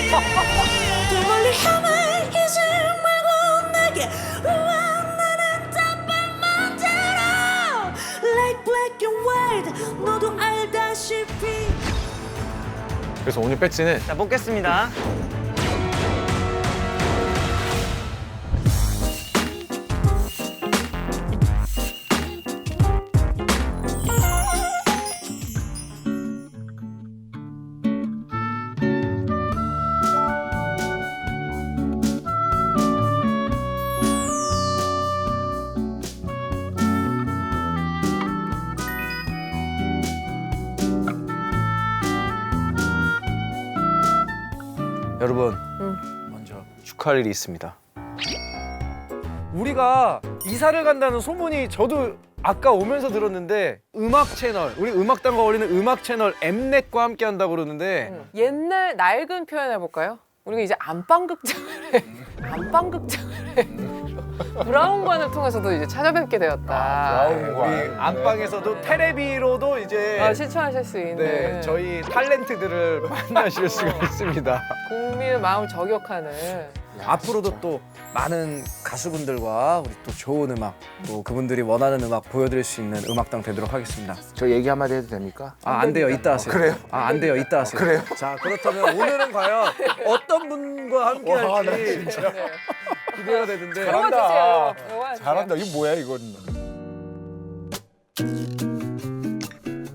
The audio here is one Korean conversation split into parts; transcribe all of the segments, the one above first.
또 멀리 헤매이지 말고 내게 나는 답을 만들어 Like black and white 너도 알다시피. 그래서 오늘 배지는 자, 뽑겠습니다. 여러분, 먼저 축하할 일이 있습니다. 우리가 이사를 간다는 소문이 저도 아까 오면서 들었는데 음악 채널, 우리 음악당과 어울리는 음악 채널 엠넷과 함께 한다고 그러는데 옛날 낡은 표현 해볼까요? 우리가 이제 안방극장을 해. 안방극장을 해. 브라운관을 통해서도 이제 찾아뵙게 되었다. 우리 안방에서도 테레비로도 이제 실천하실 수 있는 네, 저희 탤런트들을 만나실 수가 있습니다. 국민의 마음을 저격하는. 앞으로도 또 많은 가수분들과 우리 또 좋은 음악, 또 그분들이 원하는 음악 보여드릴 수 있는 음악당 되도록 하겠습니다. 저 얘기 한마디 해도 됩니까? 안 돼요. 이따 하세요. 그래요? 안 돼요. 이따 하세요. 그래요? 자, 그렇다면 오늘은 과연 어떤 분과 함께 할지 기대가 되는데. 뽑아주세요. 잘한다. 이거 뭐야 이건?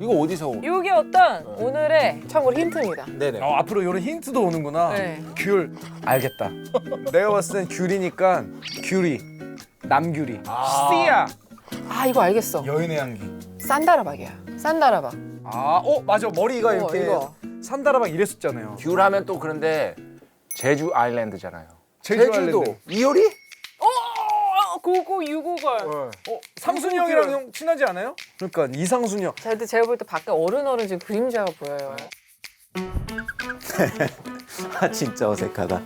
이거 어디서? 이게 어떤 오늘의 참고로 힌트입니다. 네네. 앞으로 이런 힌트도 오는구나. 네. 귤 알겠다. 내가 봤을 땐 귤이니까 귤이 남귤이 씨야 이거 알겠어. 여인의 향기. 산다라박이야. 산다라박. 맞아 머리가 이렇게 이거. 산다라박 이랬었잖아요. 귤 하면 또 그런데 제주 아일랜드잖아요. 제주도 아일랜드. 이효리? 고고 유고걸. 상순이 형이랑 형 친하지 않아요? 그러니까 이상순이 형. 자, 근데 제가 볼 때 밖에 어른 지금 그림자가 보여요. 진짜 어색하다.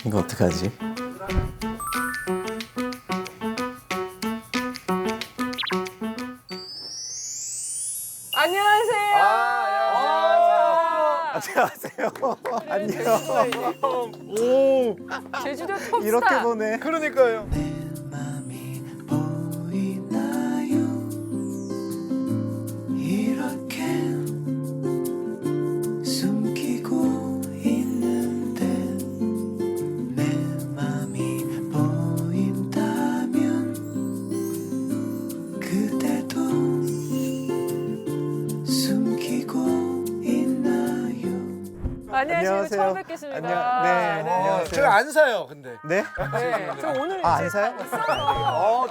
이거 어떡하지? 안녕하세요. 안녕하세요. 안녕. 오 제주도 톱스타. 이렇게 보네. 그러니까요. 맘이 보이나요 이렇게 숨기고 있는데 내 맘이 보인다면 그대도 숨기고 있나요. 안녕하세요. 처음 안녕하세요. 뵙겠습니다. 네, 안녕하세요. 저희 안 사요 근데. 네? 네. 저 오늘 안 사요?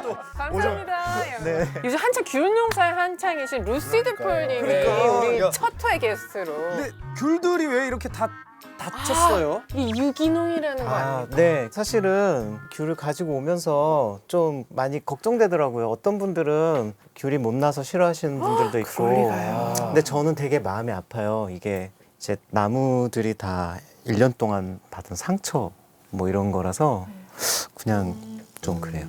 또 감사합니다. 네. 요즘 한창 귤농사에 한창이신 루시드 폴님이 그러니까. 우리 야. 첫 회의 게스트로. 근데 귤들이 왜 이렇게 다 다쳤어요? 이 유기농이라는 거 아니에요? 네. 사실은 귤을 가지고 오면서 좀 많이 걱정되더라고요. 어떤 분들은 귤이 못 나서 싫어하시는 분들도 있고. 근데 저는 되게 마음이 아파요. 이게 이제 나무들이 다 1년 동안 받은 상처 뭐 이런 거라서 그냥 좀 그래요.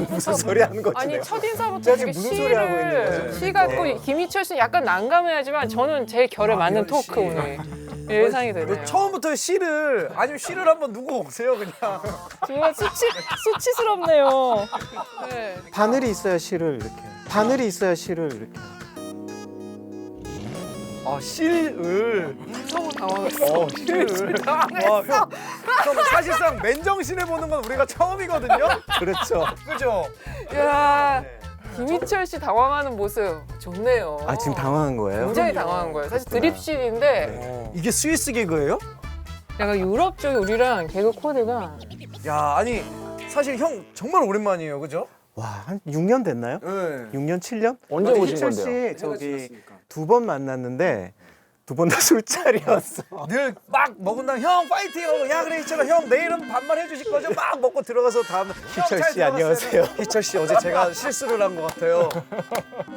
무슨 소리 하는 거지? 아니 내가? 첫인사부터 제가 되게 지금 무슨 소리 하고 있는 거예요? 시 같고 김희철 씨는 약간 난감해하지만 저는 제 결에 맞는 토크 오늘 예상이 되네요. 처음부터 시를 아니면 시를 한번 누구 오세요 그냥. 정말 수치스럽네요. 네. 바늘이 있어야 실을 이렇게. 바늘이 있어야 실을 이렇게. 실을. 너무 당황했어. 실을. 형, 사실상 맨정신에 보는 건 우리가 처음이거든요. 그렇죠. 그죠? 야 김희철 씨 당황하는 모습 좋네요. 아 지금 당황한 거예요? 굉장히 당황한 거예요. 사실 드립실인데 이게 스위스 개그예요? 약간 유럽 쪽에 우리랑 개그 코드가 야, 아니 사실 형 정말 오랜만이에요, 그죠? 와, 한 6년 됐나요? 네. 6년, 7년? 언제 근데 오신 희철 건데요? 씨 저기 2번 만났는데 2번 다 술자리였어. 늘 막 먹은 다음 형 파이팅! 하고 야 그래 희철아 형 내일은 반말 해주실 거죠? 막 먹고 들어가서 다음 희철 씨, 안녕하세요. 희철 씨 어제 제가 실수를 한 것 같아요.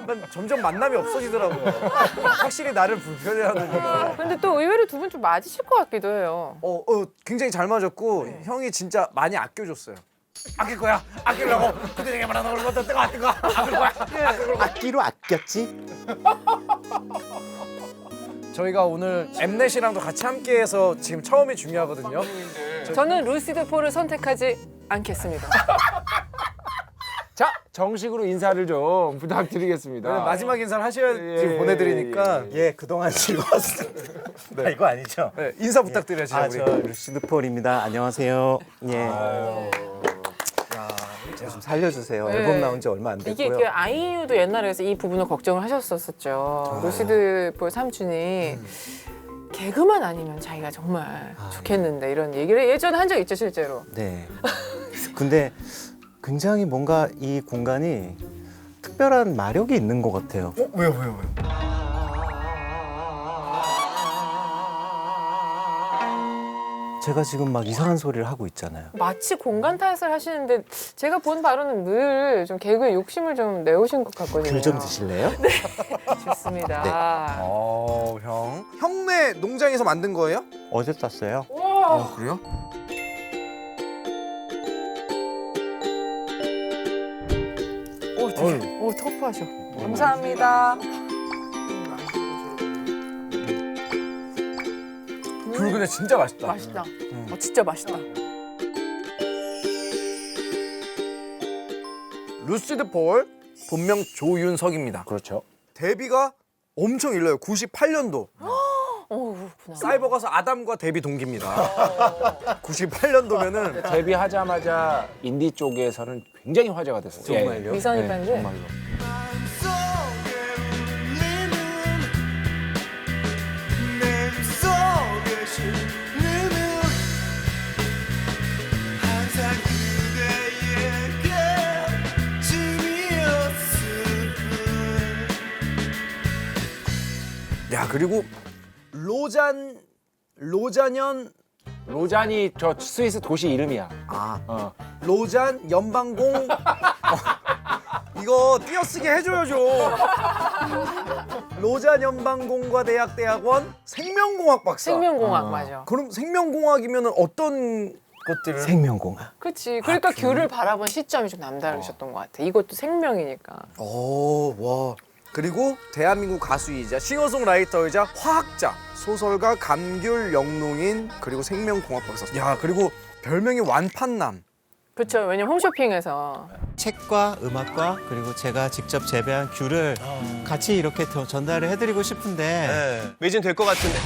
난 점점 만남이 없어지더라고요. 확실히 나를 불편해하는. 근데 또 의외로 두 분 좀 맞으실 것 같기도 해요. 굉장히 잘 맞았고 형이 진짜 많이 아껴줬어요. 아낄 거야. 아끼려고. 그들에게 말하는 걸 먼저 뜨거 아낄 거야. 아낄 거야. 악기로 아꼈지? 저희가 오늘 엠넷이랑도 같이 함께해서 지금 처음이 중요하거든요. 저는 루시드 폴을 선택하지 않겠습니다. 자, 정식으로 인사를 좀 부탁드리겠습니다. 마지막 인사를 하셔야 지금 예, 보내드리니까 예, 그동안 즐거웠습니다. 아, 이거 아니죠? 네, 인사 부탁드려야죠. 아, 우리. 저 루시드 폴입니다. 안녕하세요. 예. 좀 살려주세요. 네. 앨범 나온 지 얼마 안 이게 됐고요. 그 아이유도 옛날에 그래서 이 부분을 걱정을 하셨었죠. 루시드 폴 삼촌이 개그만 아니면 자기가 정말 좋겠는데 이런 얘기를 예전에 한 적 있죠, 실제로. 네. 근데 굉장히 뭔가 이 공간이 특별한 마력이 있는 것 같아요. 왜요? 제가 지금 막 이상한 소리를 하고 있잖아요. 마치 공간 탓을 하시는데 제가 본 바로는 늘 좀 개그에 욕심을 좀 내오신 것 같거든요. 귤 좀 드실래요? 좋습니다. 네. 형. 형네 농장에서 만든 거예요? 어제 땄어요. 그래요? 오, 되게, 오, 터프하셔. 감사합니다. 귤 근데 진짜 맛있다. 맛있다. 진짜 맛있다. 루시드 폴, 본명 조윤석입니다. 그렇죠. 데뷔가 엄청 일러요. 98년도. 그렇구나. 사이버 가서 아담과 데뷔 동기입니다. 98년도면은 데뷔하자마자 인디 쪽에서는 굉장히 화제가 됐어요. 정말요? 미선이 밴드? 정말로. 내 속에 실리는 항상 그대에게 짐이었음. 야, 그리고 로잔 로잔이 저 스위스 도시 이름이야. 로잔 연방공 이거 띄어쓰기 해줘야죠. 로잔 연방공과대학대학원 생명공학 박사. 생명공학 맞아. 그럼 생명공학이면 어떤 것들을? 생명공학. 그렇지. 그러니까 귤을 바라본 시점이 좀 남다르셨던 것 같아. 이것도 생명이니까. 와. 그리고 대한민국 가수이자 싱어송라이터이자 화학자, 소설가 감귤 영농인 그리고 생명공학 박사. 야, 그리고 별명이 완판남. 그렇죠. 왜냐면 홈쇼핑에서 책과 음악과 그리고 제가 직접 재배한 귤을 같이 이렇게 전달을 해드리고 싶은데 매진 될 것 같은데.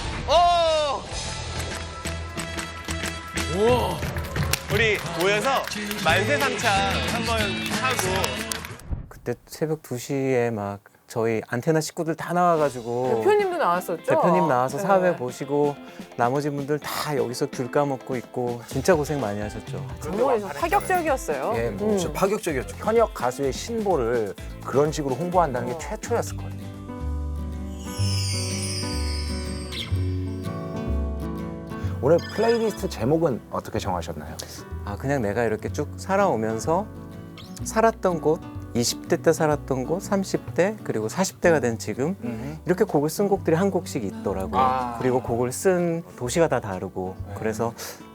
우리 모여서 만세상창 한번 하고. 그때 새벽 2시에 막 저희 안테나 식구들 다 나와가지고 대표님도 나왔었죠. 대표님 나와서 네. 사회 보시고 나머지 분들 다 여기서 귤 까먹고 있고 진짜 고생 많이 하셨죠. 정말 좀 파격적이었어요. 예, 뭐 진짜 파격적이었죠. 현역 가수의 신보를 그런 식으로 홍보한다는 게 최초였을 거예요. 오늘 플레이리스트 제목은 어떻게 정하셨나요? 아 그냥 내가 이렇게 쭉 살아오면서 살았던 곳 20대 때 살았던 곳 30대 그리고 40대가 된 지금 이렇게 곡을 쓴 곡들이 한 곡씩 있더라고요. 그리고 곡을 쓴 도시가 다 다르고 그래서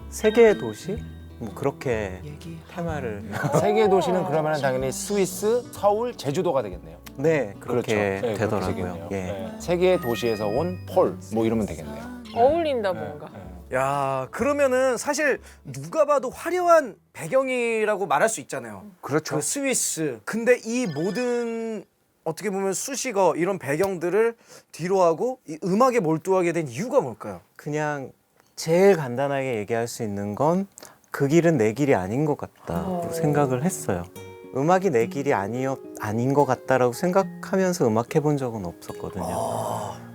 세 개의 도시 뭐 그렇게 테마를 세계 도시는 그러면 당연히 스위스, 서울, 제주도가 되겠네요. 네 그렇게 네, 그렇게 되더라고요. 되겠네요. 예. 네. 세 개의 도시에서 온 폴 뭐 이러면 되겠네요. 어울린다 뭔가. 야, 그러면은 사실 누가 봐도 화려한 배경이라고 말할 수 있잖아요. 그렇죠. 그 스위스. 근데 이 모든 어떻게 보면 수식어 이런 배경들을 뒤로 하고 이 음악에 몰두하게 된 이유가 뭘까요? 그냥 제일 간단하게 얘기할 수 있는 건 그 길은 내 길이 아닌 것 같다고 생각을 했어요. 음악이 내 길이 아닌 것 같다라고 생각하면서 음악해 본 적은 없었거든요.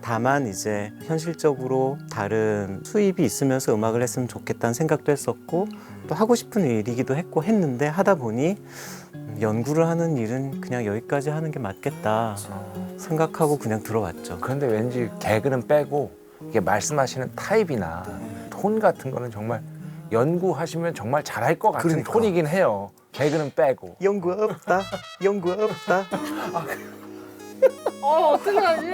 다만 이제 현실적으로 다른 수입이 있으면서 음악을 했으면 좋겠다는 생각도 했었고 또 하고 싶은 일이기도 했고 했는데 하다 보니 연구를 하는 일은 그냥 여기까지 하는 게 맞겠다 생각하고 그냥 들어왔죠. 그런데 왠지 개그는 빼고 이게 말씀하시는 타입이나 톤 같은 거는 정말 연구하시면 정말 잘할 것 같은 그러니까. 톤이긴 해요. 개그는 빼고. 연구 없다, 연구 없다. 어떻게 하지?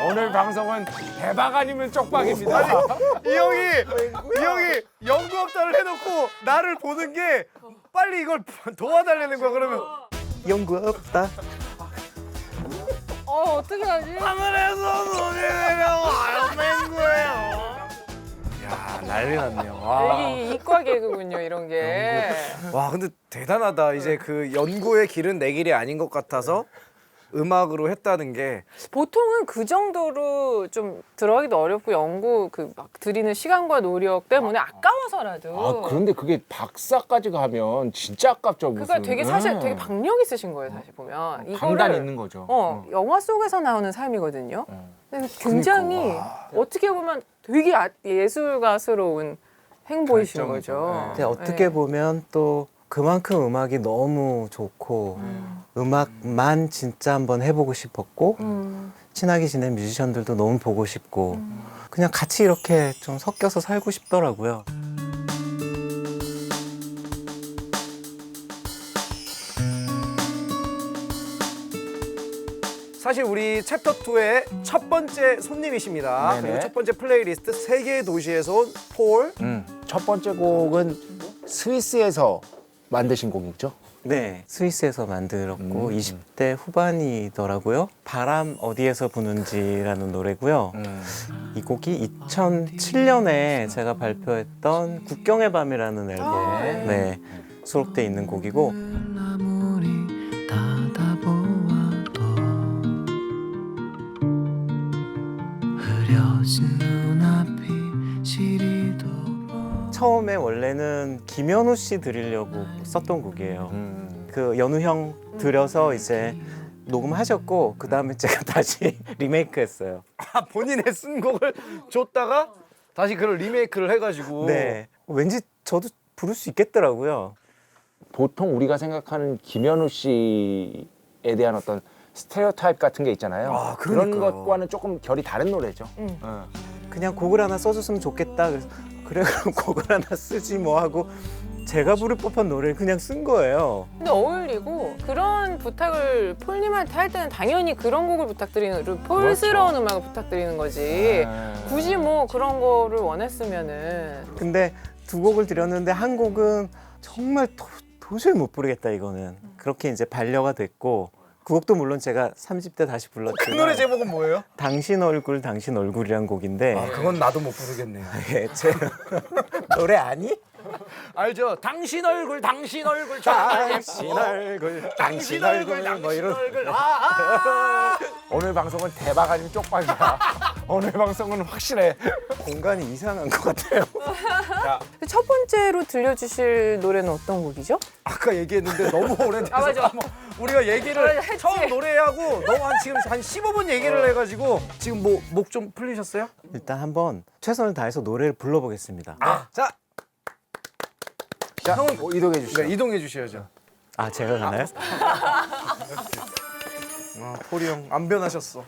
오늘 방송은 대박 아니면 쪽박입니다. 이 형이 연구 없다를 해놓고 나를 보는 게 빨리 이걸 도와달라는 거야. 그러면 연구 없다. 어떻게 하지? 하늘에서 눈이 내려와요 맹구예요. 야 난리 났네요. 와. 이게 이과 개그군요, 이런 게. 와 근데 대단하다. 이제 그 연구의 길은 내 길이 아닌 것 같아서 음악으로 했다는 게. 보통은 그 정도로 좀 들어가기도 어렵고 연구 그 막 들이는 시간과 노력 때문에 아까워서라도. 아 그런데 그게 박사까지 가면 진짜 아깝죠. 그러니까 무슨. 되게 사실 네. 되게 박력 있으신 거예요, 사실 보면. 강단 있는 거죠. 영화 속에서 나오는 삶이거든요. 근데 굉장히 어떻게 보면 되게 예술가스러운 행보이신 결정이죠. 거죠. 근데 어떻게 보면 또 그만큼 음악이 너무 좋고 음악만 진짜 한번 해보고 싶었고 친하게 지낸 뮤지션들도 너무 보고 싶고 그냥 같이 이렇게 좀 섞여서 살고 싶더라고요. 사실 우리 챕터 2의 첫 번째 손님이십니다. 네네. 그리고 첫 번째 플레이리스트 세 개의 도시에서 온 폴. 첫 번째 곡은 스위스에서 만드신 곡이죠. 네, 스위스에서 만들었고 20대 후반이더라고요. 바람 어디에서 부는지라는 노래고요. 이 곡이 2007년에 제가 발표했던 국경의 밤이라는 앨범에 네, 수록돼 있는 곡이고 처음에 원래는 김현우 씨 드리려고 썼던 곡이에요. 그 연우 형 들여서 이제 녹음하셨고 그 다음에 제가 다시 리메이크했어요. 본인의 쓴 곡을 줬다가 다시 그걸 리메이크를 해가지고. 네, 왠지 저도 부를 수 있겠더라고요. 보통 우리가 생각하는 김현우 씨에 대한 어떤 스테레오타입 같은 게 있잖아요. 아, 그런 그러니까요. 것과는 조금 결이 다른 노래죠. 그냥 곡을 하나 써줬으면 좋겠다. 그래서 그래 그럼 곡을 하나 쓰지 뭐 하고 제가 부를 법한 노래를 그냥 쓴 거예요. 근데 어울리고 그런 부탁을 폴님한테 할 때는 당연히 그런 곡을 부탁드리는 폴스러운 음악을 부탁드리는 거지. 굳이 뭐 그런 거를 원했으면은. 근데 두 곡을 드렸는데 한 곡은 정말 도저히 못 부르겠다 이거는. 그렇게 이제 반려가 됐고 그 곡도 물론 제가 30대 다시 그 불렀지만 노래 제목은 뭐예요? 당신 얼굴이란 곡인데 아, 그건 나도 못 부르겠네요. 예, 제 노래 아니? 알죠? 당신 얼굴 당신 얼굴 뭐 이런 오늘 방송은 대박 아니면 쪽박이야. 오늘 방송은 확실해. 공간이 이상한 것 같아요. 첫 번째로 들려주실 노래는 어떤 곡이죠? 아까 얘기했는데 너무 오래돼서 아, 맞아. 우리가 얘기를 맞아, 했지. 처음 노래하고 너무 지금 한 15분 얘기를 해가지고 지금 뭐 목 좀 풀리셨어요? 일단 한번 최선을 다해서 노래를 불러보겠습니다. 자, 형은 이동해 주시죠. 네, 이동해 주셔야죠. 아 제가 가나요? 폴이 형 안 변하셨어.